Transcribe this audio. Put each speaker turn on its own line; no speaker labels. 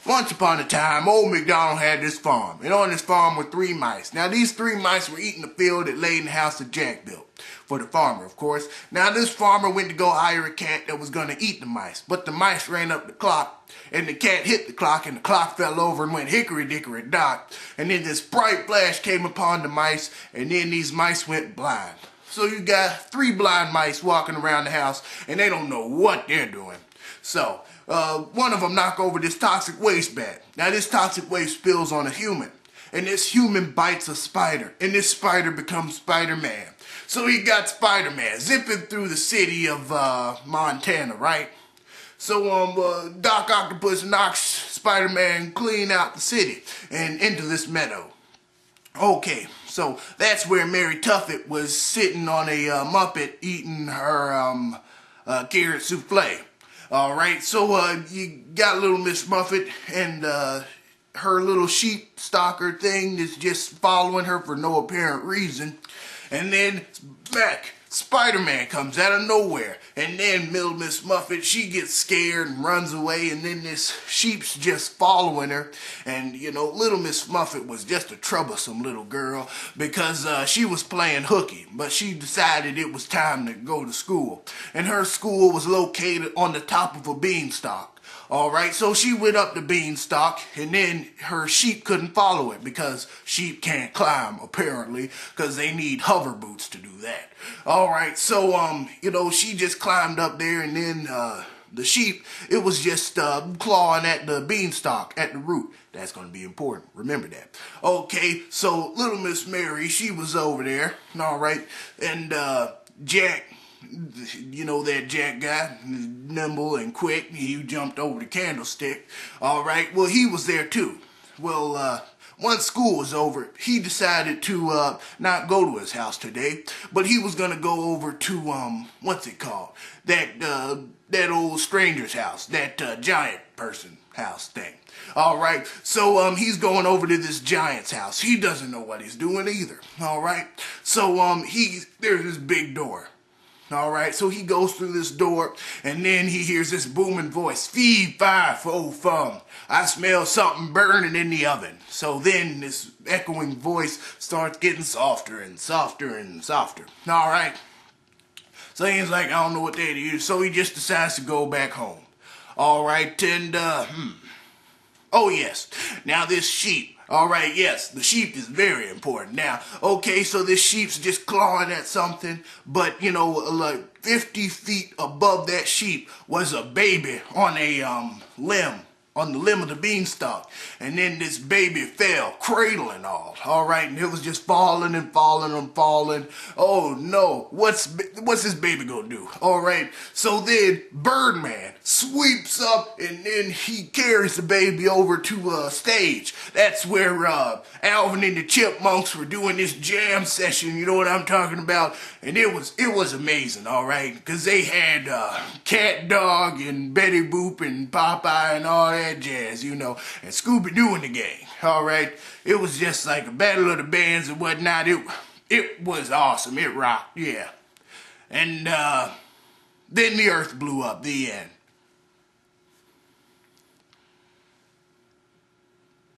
Once upon a time, old MacDonald had this farm, and on this farm were 3 mice. Now, these 3 mice were eating the field that lay in the house that Jack built. For the farmer, of course. Now, this farmer went to go hire a cat that was going to eat the mice, but the mice ran up the clock, and the cat hit the clock, and the clock fell over and went hickory-dickory-dock, and then this bright flash came upon the mice, and then these mice went blind. So you got 3 blind mice walking around the house, and they don't know what they're doing. So, one of them knocked over this toxic waste bag. Now, this toxic waste spills on a human, and this human bites a spider, and this spider becomes Spider-Man. So he got Spider-Man zipping through the city of Montana, right? So Doc Octopus knocks Spider-Man clean out the city and into this meadow. Okay, so that's where Mary Tuffet was sitting on a Muppet eating her carrot souffle. Alright, so you got little Miss Muffet and her little sheep stalker thing is just following her for no apparent reason. And then back, Spider-Man comes out of nowhere. And then little Miss Muffet, she gets scared and runs away. And then this sheep's just following her. And, you know, little Miss Muffet was just a troublesome little girl because she was playing hooky. But she decided it was time to go to school. And her school was located on the top of a beanstalk. Alright, so she went up the beanstalk, and then her sheep couldn't follow it because sheep can't climb, apparently, because they need hover boots to do that. Alright, so, you know, she just climbed up there, and then the sheep, it was just clawing at the beanstalk, at the root. That's going to be important. Remember that. Okay, so little Miss Mary, she was over there, alright, and Jack, you know that Jack guy, nimble and quick, he jumped over the candlestick. Alright, well, he was there too. Well, once school was over, he decided to not go to his house today, but he was gonna go over to, what's it called? That old stranger's house, that giant person house thing. Alright, so he's going over to this giant's house. He doesn't know what he's doing either. Alright, so there's this big door. Alright, so he goes through this door, and then he hears this booming voice, fee, fi, fo, fum. I smell something burning in the oven. So then this echoing voice starts getting softer and softer and softer. Alright, so he's like, I don't know what that is, so he just decides to go back home. Alright, and, oh yes, now this sheep. Alright, yes, the sheep is very important. Now, okay, so this sheep's just clawing at something, but, you know, like 50 feet above that sheep was a baby on a limb, on the limb of the beanstalk. And then this baby fell, cradle and all. Alright, and it was just falling and falling and falling. Oh no, what's this baby gonna do? Alright, so then Birdman sweeps up and then he carries the baby over to a stage. That's where Alvin and the Chipmunks were doing this jam session, you know what I'm talking about? And it was amazing, alright, because they had Cat Dog and Betty Boop and Popeye and all that jazz, you know, and Scooby-Doo in the gang, alright? It was just like a battle of the bands and whatnot. It was awesome. It rocked, yeah. And then the earth blew up, the end.